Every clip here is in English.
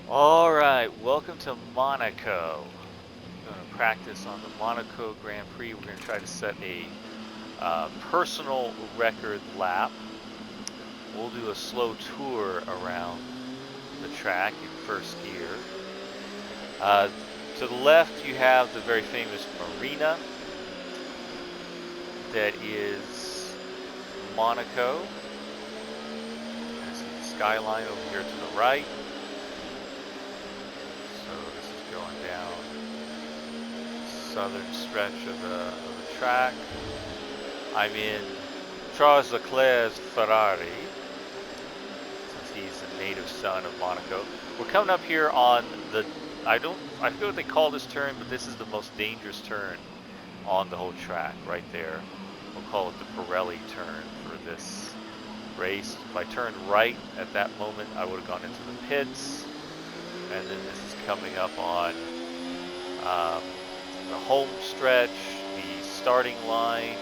Alright, welcome to Monaco. We're going to practice on the Monaco Grand Prix. We're going to try to set a personal record lap. We'll do a slow tour around the track in first gear. To the left, you have the very famous marina that is Monaco. There's the skyline over here to the right. So this is going down southern stretch of the track. I'm in Charles Leclerc's Ferrari, since he's the native son of Monaco. We're coming up here on the, I forget what they call this turn, but this is the most dangerous turn on the whole track, right there. We'll call it the Pirelli turn for this race. If I turned right at that moment, I would have gone into the pits. And then this is coming up on the home stretch. The starting line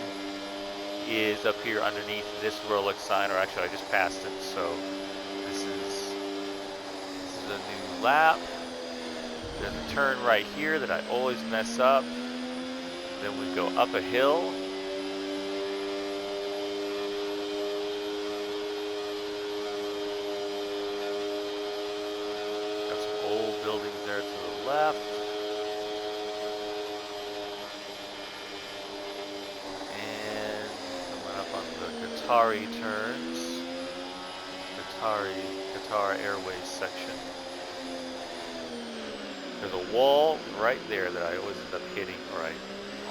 is up here underneath this Rolex sign, or actually I just passed it, so this is a new lap. There's a turn right here that I always mess up. Then we go up a hill. Got some old buildings there to the left. Qatari turns, Qatar Airways section. There's a wall right there that I always end up hitting, or I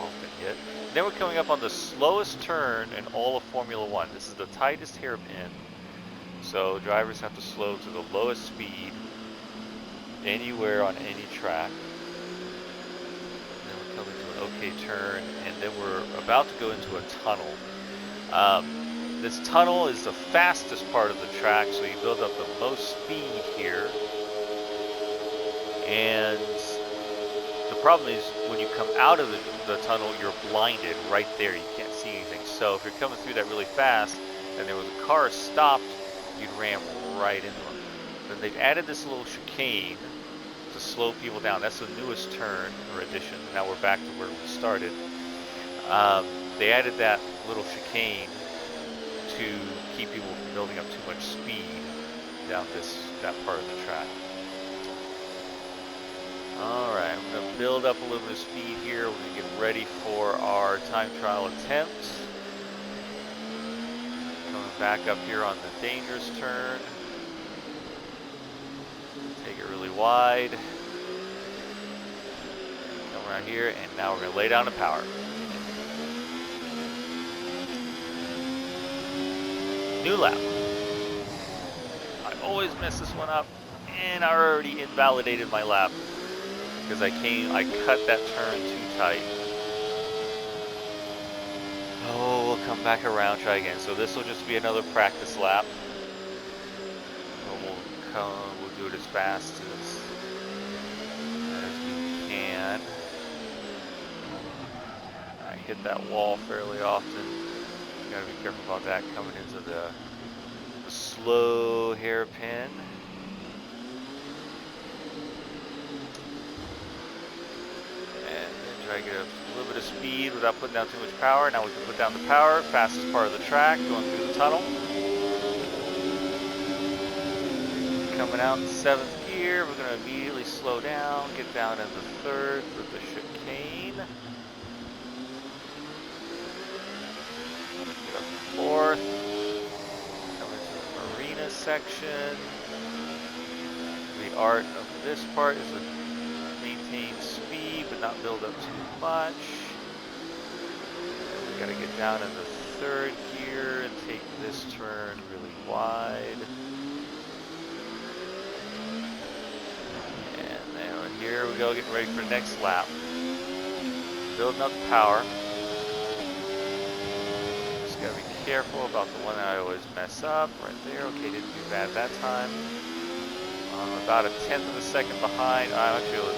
often hit. Then we're coming up on the slowest turn in all of Formula One. This is the tightest hairpin, so drivers have to slow to the lowest speed anywhere on any track. Then we're coming to an okay turn, and then we're about to go into a tunnel. This tunnel is the fastest part of the track, so you build up the most speed here. And the problem is when you come out of the tunnel, you're blinded right there. You can't see anything. So if you're coming through that really fast and there was a car stopped, you'd ram right into them. Then they've added this little chicane to slow people down. That's the newest turn or addition. Now we're back to where we started. They added that little chicane to keep people from building up too much speed down that part of the track. Alright, I'm going to build up a little bit of speed here. We're going to get ready for our time trial attempt. Coming back up here on the dangerous turn. Take it really wide. Come around here, and now we're going to lay down the power. New lap. I always mess this one up, and I already invalidated my lap because I cut that turn too tight. Oh, we'll come back around, try again. So this will just be another practice lap. We'll do it as fast as we can. I hit that wall fairly often. Gotta be careful about that coming into the slow hairpin. And then try to get a little bit of speed without putting down too much power. Now we can put down the power, fastest part of the track, going through the tunnel. Coming out in 7th gear, we're going to immediately slow down, get down into 3rd with the chicane. 4th, coming to the marina section. The art of this part is to maintain speed but not build up too much. And we got to get down into 3rd gear and take this turn really wide. And then here we go, getting ready for the next lap. Building up the power. Gotta be careful about the one that I always mess up right there. Okay, didn't do bad that time. I'm about a 1/10 of a second behind. I'm actually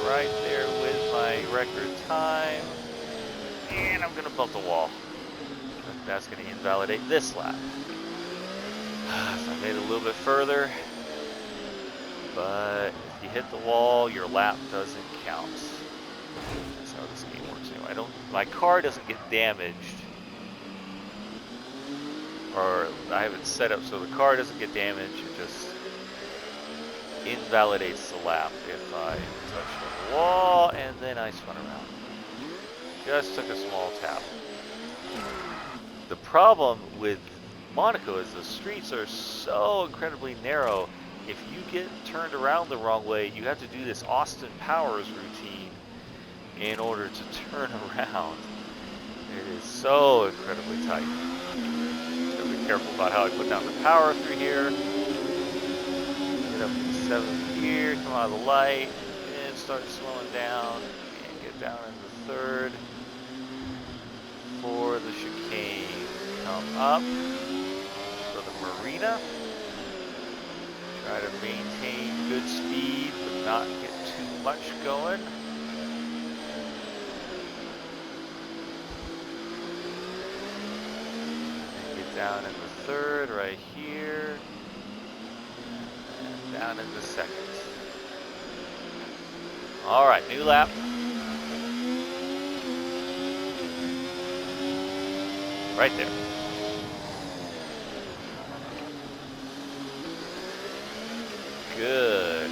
right there with my record time. And I'm gonna bump the wall. That's gonna invalidate this lap. So I made it a little bit further. but if you hit the wall, your lap doesn't count. That's how this game works anyway. My car doesn't get damaged, or I have it set up so the car doesn't get damaged. It just invalidates the lap if I touch the wall, and then I spun around. Just took a small tap. The problem with Monaco is the streets are so incredibly narrow. If you get turned around the wrong way, you have to do this Austin Powers routine in order to turn around. It is so incredibly tight. Gotta be careful about how I put down the power through here. Get up to 7th gear, come out of the light, and start slowing down, and get down into 3rd for the chicane. Come up for the marina. Try to maintain good speed, but not get too much going. And get down in the 3rd right here. And down in the 2nd. Alright, new lap. Right there. Good.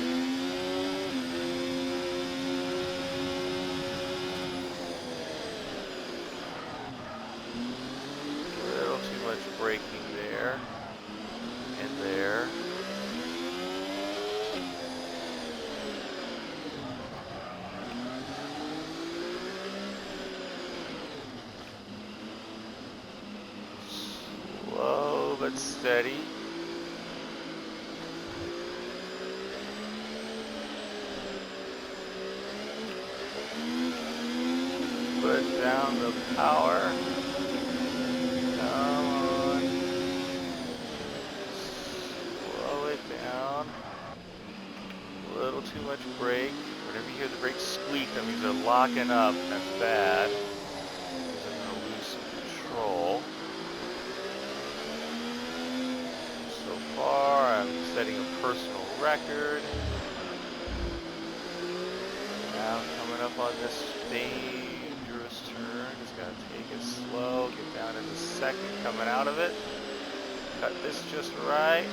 A little too much braking there and there. Slow but steady. Put down the power. Come on. Slow it down. A little too much brake. Whenever you hear the brakes squeak, that means they're locking up. That's bad. I'm going to lose some control. So far, I'm setting a personal record. Now coming up on this dangerous turn, just gotta take it slow, get down in the 2nd, coming out of it. Cut this just right.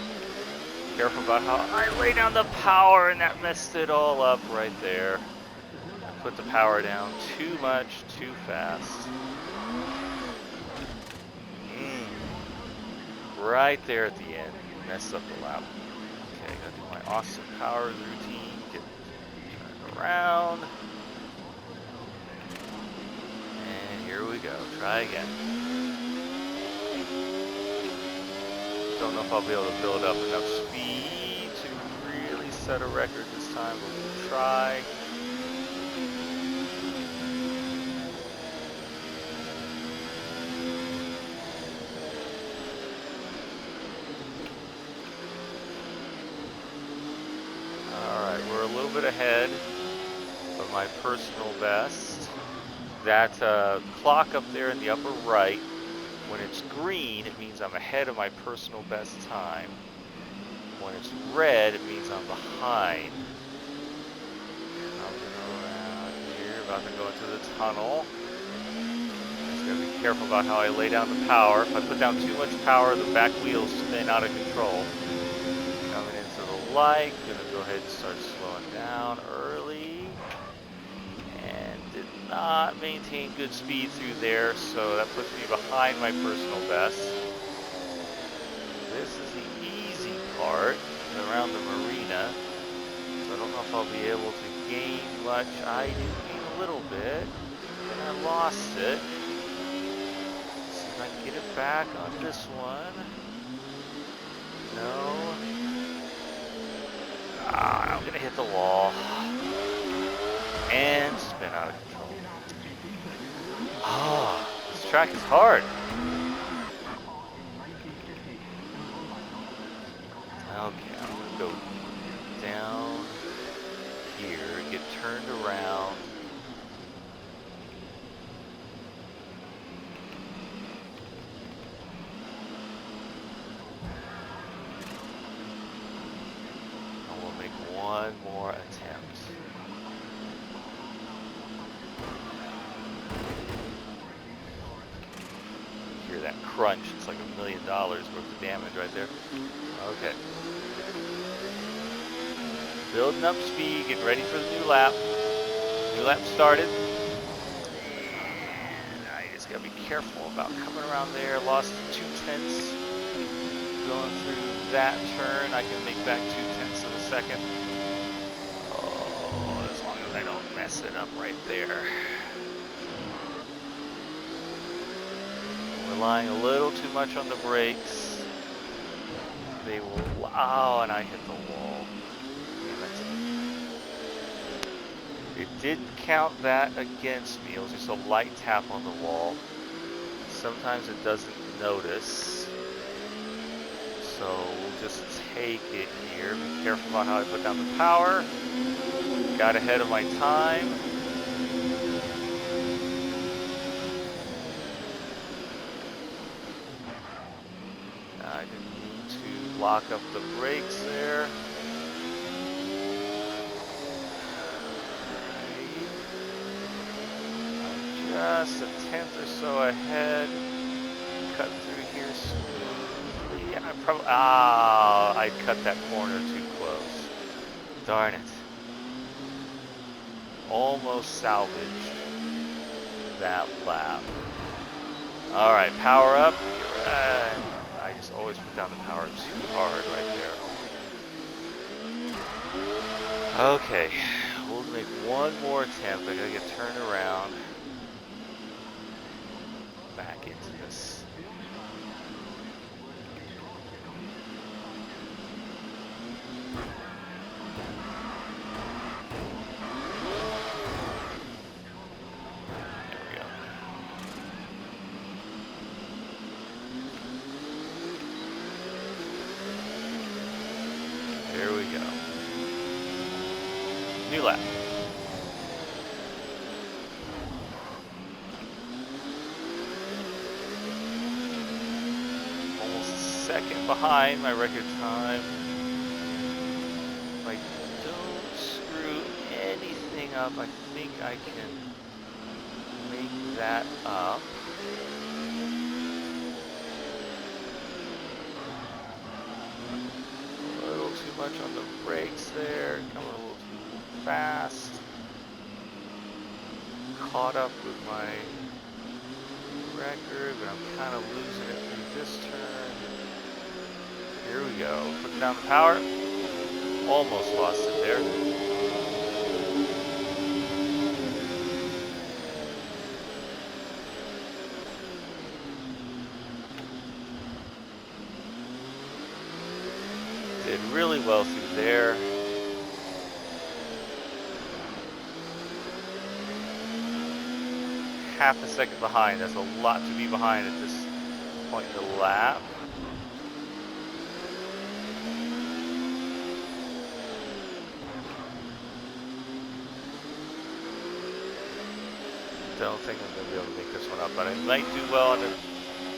Careful about how I lay down the power, and that messed it all up right there. I put the power down too much, too fast. Right there at the end, messed up the lap. Okay, gotta do my Austin Powers routine, get turned around. And here we go, try again. Don't know if I'll be able to build up enough speed to really set a record this time, but we'll try. Alright, we're a little bit ahead of my personal best. That clock up there in the upper right, when it's green, it means I'm ahead of my personal best time. When it's red, it means I'm behind. Coming around here, about to go into the tunnel. Just gotta be careful about how I lay down the power. If I put down too much power, the back wheels spin out of control. Coming into the light, gonna go ahead and start slowing down early. Did not maintain good speed through there, so that puts me behind my personal best. This is the easy part around the marina, so I don't know if I'll be able to gain much. I do gain a little bit, and I lost it. Let's see if I can get it back on this one. No. I'm gonna hit the wall. And spin out of control. Oh, this track is hard. Okay, I'm gonna go down here, get turned around. And we'll make one more attempt. Hear that crunch? It's like $1 million worth of damage right there. Okay. Building up speed, getting ready for the new lap. New lap started. And I just gotta be careful about coming around there. Lost 2/10. Going through that turn, I can make back 2/10 of a second. Oh, as long as I don't mess it up right there. Relying a little too much on the brakes. They will, oh, and I hit the wall. It didn't count that against me. It was just a light tap on the wall. Sometimes it doesn't notice. So we'll just take it here. Be careful about how I put down the power. Got ahead of my time. I didn't need to lock up the brakes there. Just a tenth or so ahead. Cut through here smoothly. Yeah, I probably, I cut that corner too close. Darn it. Almost salvaged that lap. All right, power up. I just always put down the power too hard right there. Okay, we'll make one more attempt. I gotta get turned around. Back into this. There we go. New lap. Almost a second behind my record time. If I don't screw anything up, I think I can make that up. Too much on the brakes there, coming a little too fast. Caught up with my record, but I'm kind of losing it through this turn. Here we go, putting down the power. Almost lost it there. Did really well through there. Half a second behind. That's a lot to be behind at this point in the lap. Don't think I'm going to be able to make this one up, but I might do well on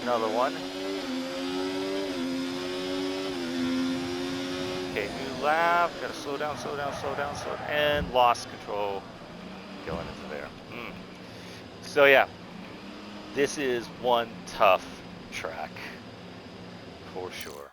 another one. Okay, new lap, gotta slow down, and lost control going into there. So yeah, this is one tough track, for sure.